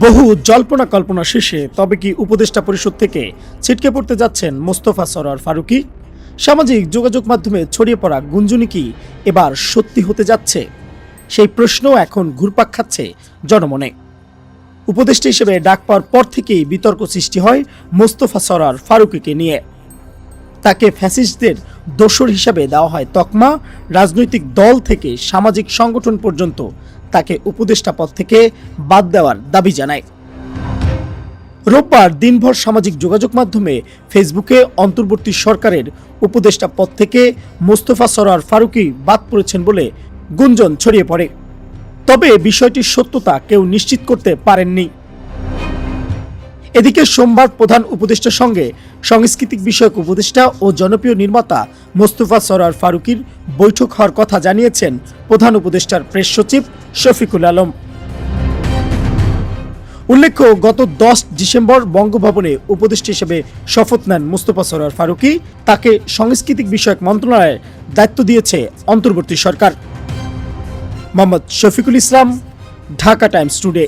বহু জল্পনা কল্পনা শেষে তবে কি উপদেষ্টা পরিষদ থেকে ছিটকে পড়তে যাচ্ছেন মোস্তফা সরোয়ার ফারুকী? সামাজিক যোগাযোগ মাধ্যমে ছড়িয়ে পড়া গুঞ্জনই কি এবার সত্যি হতে যাচ্ছে? সেই প্রশ্ন এখন ঘুরপাক খাচ্ছে জনমনে। উপদেষ্টা হিসেবে ডাক পাওয়ার পর থেকেই বিতর্ক সৃষ্টি হয় মোস্তফা সরোয়ার ফারুকীকে নিয়ে। তাকে ফ্যাসিস্টদের দোসর হিসাবে দেওয়া হয় তকমা। রাজনৈতিক দল থেকে সামাজিক সংগঠন পর্যন্ত তাকে উপদেষ্টা পদ থেকে বাদ দেওয়ার দাবি জানায়। রোববার দিনভর সামাজিক যোগাযোগ মাধ্যমে ফেসবুকে অন্তর্বর্তী সরকারের উপদেষ্টা পদ থেকে মোস্তফা সরোয়ার ফারুকী বাদ পড়েছেন বলে গুঞ্জন ছড়িয়ে পড়ে। তবে বিষয়টির সত্যতা কেউ নিশ্চিত করতে পারেননি। এদিকে সোমবার প্রধান উপদেষ্টার সঙ্গে সাংস্কৃতিক বিষয়ক উপদেষ্টা ও জনপ্রিয় নির্মাতা মোস্তফা সরোয়ার ফারুকীর বৈঠক হওয়ার কথা জানিয়েছেন প্রধান উপদেষ্টার প্রেস সচিব শফিকুল আলম। উল্লেখ্য, গত 10 ডিসেম্বর বঙ্গভবনে উপদেষ্টা হিসেবে শপথ নেন মোস্তফা সরোয়ার ফারুকী। তাকে সাংস্কৃতিক বিষয়ক মন্ত্রণালয়ের দায়িত্ব দিয়েছে অন্তর্বর্তী সরকার। Mohammad Shafiqul Islam, Dhaka Times today.